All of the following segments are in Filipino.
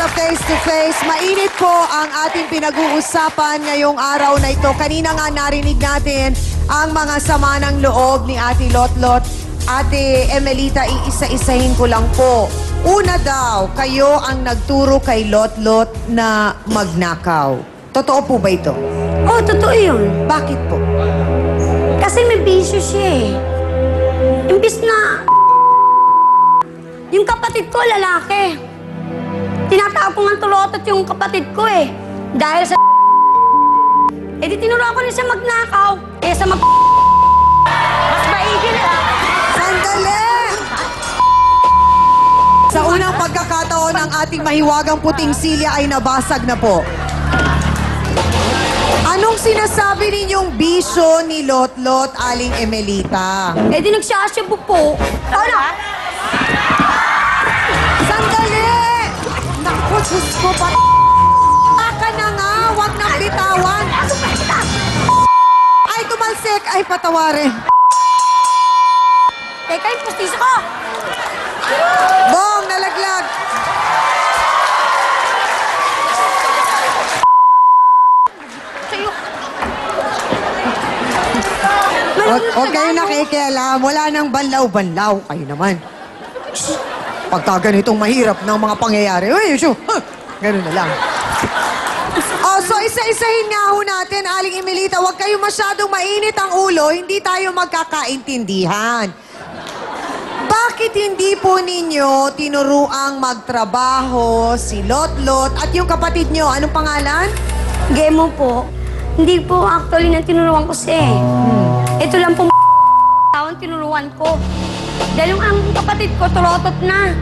sa Face to Face. Mainit po ang ating pinag-uusapan ngayong araw na ito. Kanina nga narinig natin ang mga sama ng loob ni Ate Lotlot. Ate Emelita, iisa-isahin ko lang po. Una daw, kayo ang nagturo kay Lotlot na magnakaw. Totoo po ba ito? Oo, totoo yun. Bakit po? Kasi may bisyo siya eh. Imbis na yung kapatid ko, lalaki. Tinatawag ko nga tulotot yung kapatid ko eh. Dahil sa eh di tinuruan ko rin siya magnakaw. Eh sa mas maigi na. Sandali! Sa unang pagkakataon ng ating mahiwagang puting silya ay nabasag na po. Anong sinasabi ninyong bisyo ni Lotlot, Aling Emelita? Eh di nagsasyabu po. Ano? Sandali! Naku, Diyos ko ba? Baka na nga, huwag nang bitawan. Ay, tumalsik. Ay, patawarin. Teka, yung pustiso ko. Bong, nalaglag. Sa'yo. Huwag kayo nakikialam. Wala nang banlaw-banlaw. Kayo naman. Pagka ganitong mahirap ng mga pangyayari, uy, ganun na lang. Oh, so isa-isahin nga ho natin, Aling Emelita, huwag kayo masyadong mainit ang ulo, hindi tayo magkakaintindihan. Bakit hindi po ninyo tinuruang magtrabaho si Lotlot at yung kapatid nyo? Anong pangalan? Gemo po. Hindi po actually na tinuruan ko siya eh. Ito lang po taon tinuruan ko. Dahil yung ang kapatid ko, tulotot na.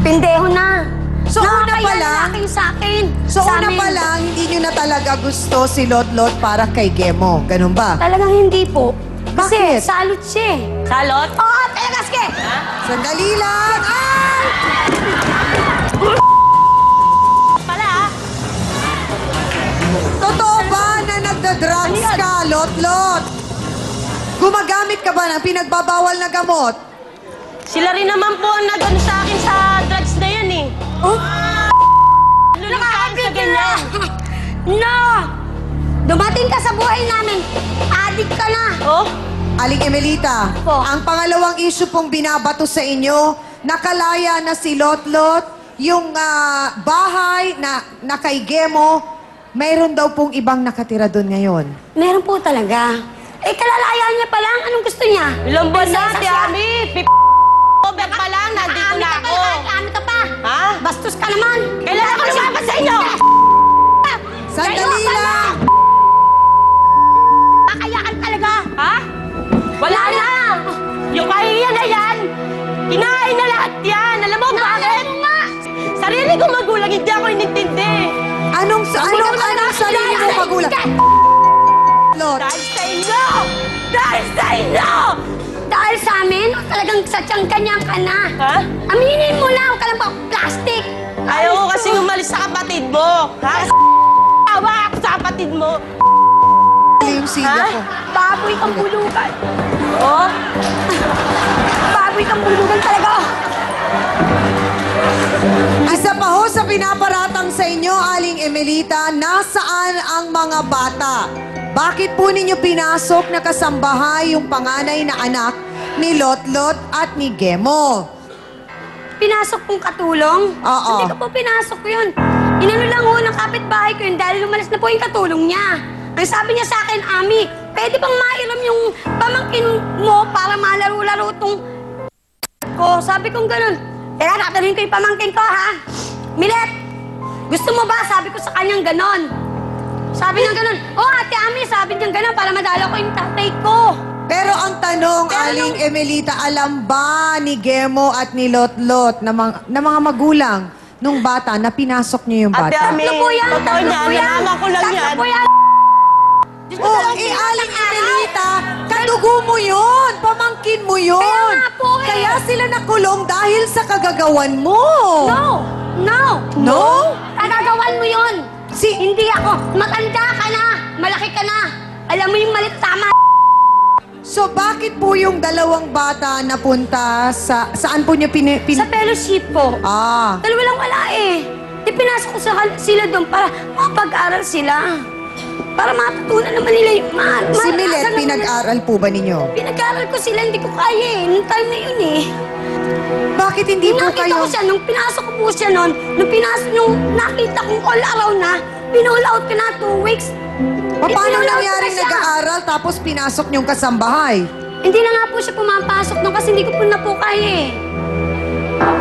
Pindeho na. So una pa lang, sa akin. so sa una amin. pa lang, hindi nyo na talaga gusto si Lotlot para kay Gemo. Ganun ba? Talagang hindi po. Kasi Bakit? salot siya eh. Salot? Oo, talaga sige. Sandali lang! Ah! Pala Totoo ba na nagda-drugs ka, Lotlot? Gumagamit ka ba ng pinagbabawal na gamot? Sila rin naman po ang nag-ano sa akin sa drugs na yan eh. Oh? Lulikaan sa ganyan. No! Dumating ka sa buhay namin. Adik ka na. Oh? Aling Emelita, Po. ang pangalawang issue pong binabato sa inyo, nakalaya na si Lotlot, yung bahay na kay Gemo, mayroon daw pong ibang nakatira doon ngayon. Meron po talaga. Eh, kalalayan niya pa lang. Anong gusto niya? Ilang buwan na, Isa-isa Ate siya. Ami. Over pa lang, nandito na ako. Ano ka pa? Ha? Bastos ka naman. Kailan ako lumabas sa inyo? Sandali lang! Kakayakan talaga. Ha? Wala na! Yung kahihiyan na yan, kinain na lahat yan. Alam mo bakit? Sarili ko magulang, hindi ako inintindi. Anong sarili mo magulang? Lot, Dahil sa inyo! Dahil sa inyo! Dahil sa amin, talagang sadyang kanyang ka na. Ha? Aminin mo na, huwag ka lang pa plastic. Ayaw ko kasi umalis sa kapatid mo. Ha? Awa ako sa kapatid mo. yung silya ko. Baboy kang bulugan. Oh? Baboy kang bulugan talaga. Isa pa ho sa pinaparatang sa inyo, Aling Emelita, nasaan ang mga bata? Bakit po ninyo pinasok na kasambahay yung panganay na anak ni Lotlot at ni Gemo? Pinasok kong katulong? Oo. Hindi ko po pinasok yun. Inano lang ho ng kapitbahay ko yun dahil lumalas na po yung katulong niya. Ang sabi niya sa akin, Ami, pwede bang mairam yung pamangkin mo para malaro-laro tong ko? Sabi kong ganun. Teka, nakatanungin ko yung pamangkin ko, ha? Milet, gusto mo ba? Sabi ko sa kanyang ganon. Sabi niya ganun. Oh, Ate Ami, sabi niya ganun para madala ko yung tatay ko. Pero ang tanong, Aling Emelita, alam ba ni Gemo at ni Lotlot na mga magulang nung bata na pinasok niyo yung Ate bata? Ami, Tatlo po yan, totoo tatlo niyan. po yan. Nalaman ko lang Tatlo yan. po yan. Oh, Aling Emelita, kadugo mo yun, pamangkin mo yun. Kaya nga po eh. Kaya sila nakulong dahil sa kagagawan mo. No! No! No? Kagagawan mo yun! Si... Hindi ako. Matanda ka na. Malaki ka na. Alam mo yung malit tama. So, bakit po yung dalawang bata napunta sa... Saan po niyo Sa fellowship po. Ah, Dalawa lang wala eh. Di pinasok ko sila doon para makapag-aral sila. Para matutunan naman nila yung Si Milet, pinag-aral po ba ninyo? Pinag-aral ko sila, hindi ko kaya eh. Nung time na yun eh. Bakit hindi po Nakita kayo... ko siya, nung pinasok ko po siya noon, nung nakita kong all around na, pinall out ko na 2 weeks. Paano Pinall out ko nangyaring na siya. nag-aaral tapos pinasok niyong kasambahay? Hindi na nga po siya pumapasok noon kasi hindi ko po na po kaya eh.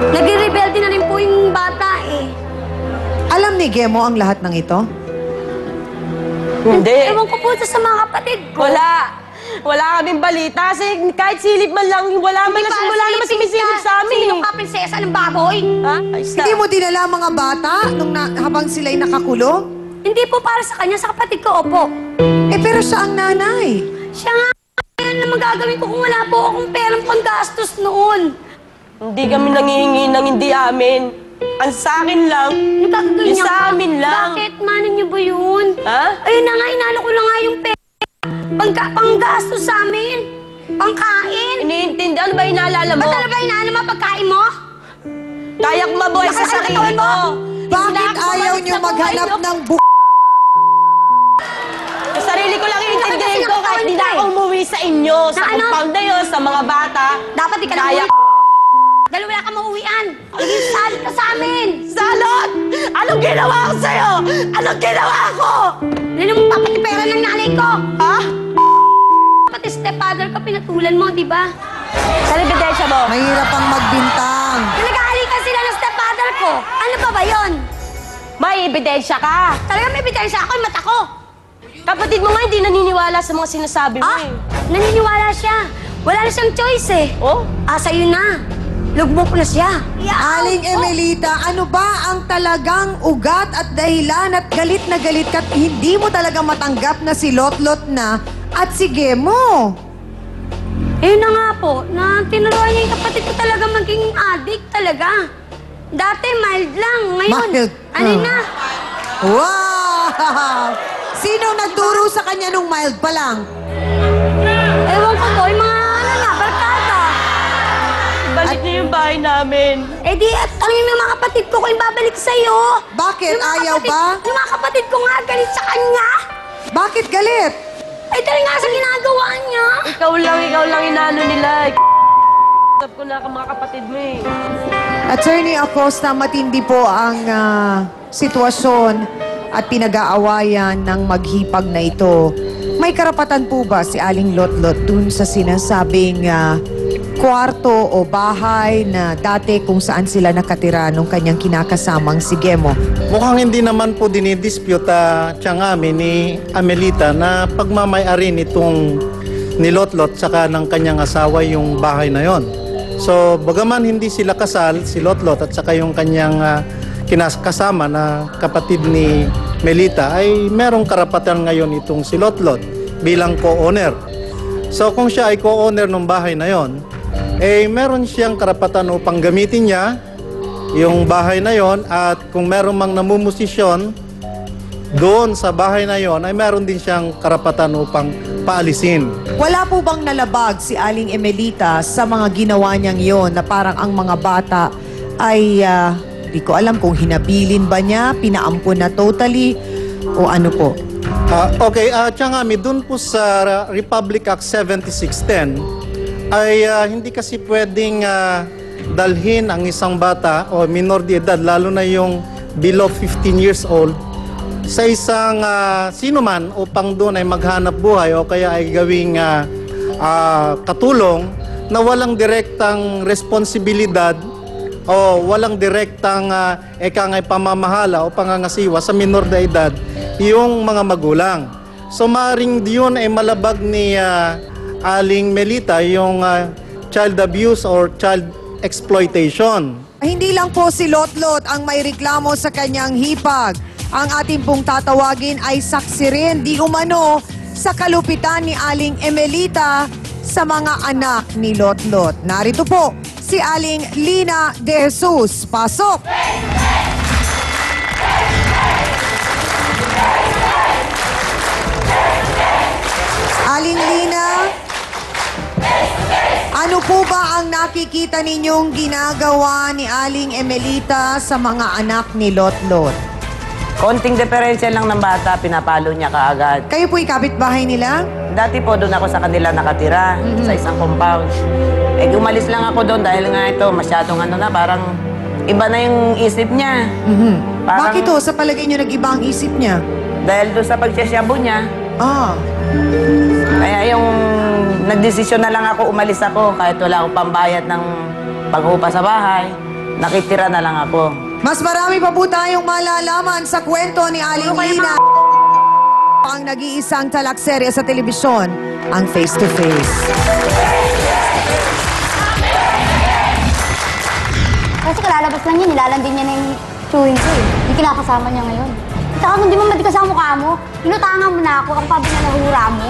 Nagre-rebelde na rin po yung bata eh. Alam ni Gemo ang lahat ng ito? Hindi. Ewan ko po sa mga kapatid ko. Wala kaming balita. Kasi kahit silip man lang, wala naman sumisilip sa amin. Sino ka, prinsesa ng baboy? Ha? Ayos na. Hindi mo dinala ang mga bata habang sila'y nakakulong? Hindi po para sa kanya, sa kapatid ko, opo. Pero siya ang nanay. Siya nga, yan naman gagawin ko kung wala po akong perang panggastos noon. Hindi kami nangihingi ng hindi amin. Ang sa akin lang, Nagkakaganyan yung sa amin lang. Bakit? Manan niyo ba yun? Ha? Ayun na nga, inalo ko na nga yung pera. Panggastos sa amin. Pangkain. Iniintindi. Ano ba inaalala mo? Ba't ano ba inaano mo pagkain mo? Kaya ko mabuhay sa Lakas ng sarili katawan ko. mo. Bakit Hindi ayaw ako niyo bumalik sa maghanap buhay, no? ng Sa sarili ko lang iintindihin Kasi ko kahit di na nakakatawan ako umuwi sa inyo. Sa Na ano? compound na yun, sa mga bata. Dapat di ka na Kaya umuwi. Dahil wala ka mauwian. Maging salit ka sa amin. Salot! Anong ginawa ko sa'yo? Anong ginawa ko? Hindi mo papatipera ng nanay ko. Ha? Pati stepfather ko, pinatulan mo, di ba? Sa ebidensya mo? Mahirap ang magbintang. Nag-aalikan sila ng stepfather ko. Ano pa ba yon? May ebidensya ka. Talagang may ebidensya ako, yung mata ko. Kapatid mo nga hindi naniniwala sa mga sinasabi mo Ah, eh. naniniwala siya. Wala na siyang choice eh. Oh? Sa'yo na. Lugbok na siya. Aling Emelita, ano ba ang talagang ugat at dahilan at galit na galit ka't hindi mo talaga matanggap na si Lotlot na at si Gemo? Ayun na nga po, na tinuruan niya yung kapatid ko talaga maging addict talaga. Dati mild lang, ngayon, Mild? ano na? Wow! Sino nagturo sa kanya nung mild pa lang? Ewan ko po, yung mga ano na, barkada. Balik niyo yung bahay namin. Eh di, ano yung mga kapatid ko kung babalik sa'yo? Bakit? Yung mga Ayaw kapatid- ba? Yung mga kapatid ko nga galit sa kanya. Bakit galit? Ay, dahil nga sa ginagawa niya. Ikaw lang inaano nila. Sabi ko na ka mga kapatid mo eh. Attorney Acosta, matindi po ang sitwasyon at pinag-aawayan ng maghipag na ito. May karapatan po ba si Aling Lotlot dun sa sinasabing kwarto o bahay na dati kung saan sila nakatira nung kanyang kinakasamang si Gemo? Mukhang hindi naman po dinidispute Tiangami ni Amelita na pagmamay-ari nitong nilotlot saka ng kanyang asawa yung bahay na yon. So, bagaman hindi sila kasal, si Lotlot at saka yung kanyang kinakasama na kapatid ni Melita ay merong karapatan ngayon itong si Lotlot bilang co-owner. So, kung siya ay co-owner ng bahay na yon, eh meron siyang karapatan upang gamitin niya yung bahay na yon at kung meron mang namumusisyon doon sa bahay na yon ay meron din siyang karapatan upang paalisin. Wala po bang nalabag si Aling Emelita sa mga ginawa niyang yon na parang ang mga bata ay di ko alam kung hinabilin ba niya, pinaampun na totally o ano po? Okay, Tiangami, doon po sa Republic Act 7610 ay hindi kasi pwedeng dalhin ang isang bata o minor de edad, lalo na yung below 15 years old, sa isang sino man upang doon ay maghanap buhay o kaya ay gawing katulong na walang direktang responsibilidad o walang direktang ekangay pamamahala o pangangasiwa sa minor de edad yung mga magulang. So maring diyon ay malabag ni Aling Melita yung child abuse or child exploitation. Hindi lang po si Lotlot ang may reklamo sa kanyang hipag. Ang ating pong tatawagin ay saksi rin di umano sa kalupitan ni Aling Emelita sa mga anak ni Lotlot. Narito po si Aling Lina De Jesus. Pasok! Aling Lina, ano po ba ang nakikita ninyong ginagawa ni Aling Emelita sa mga anak ni Lotlot? Konting diferensya lang ng bata, pinapalo niya kaagad. Kayo po'y kapitbahay nila? Dati po doon ako sa kanila nakatira, sa isang compound. Eh, umalis lang ako doon dahil nga ito, masyadong ano na, parang iba na yung isip niya. Parang- Bakit ho? Sa palagay niyo nag-iba ang isip niya? Dahil doon sa pagsasyabo niya, Ah, kaya yung nagdesisyon na lang ako, umalis ako kahit wala akong pambayad ng pag-upa sa bahay, nakitira na lang ako. mas marami pa po tayong malalaman sa kwento ni Aling Lina. Ang nag-iisang talakserya sa telebisyon, ang Face to Face. Kasi kalalabas lang yun, nilalandi niya na yung chewing ko eh. Hindi kinakasama niya ngayon. Saka kung di mo matigas ang mukha mo, inutangan mo na ako, ang pabi na nahura mo.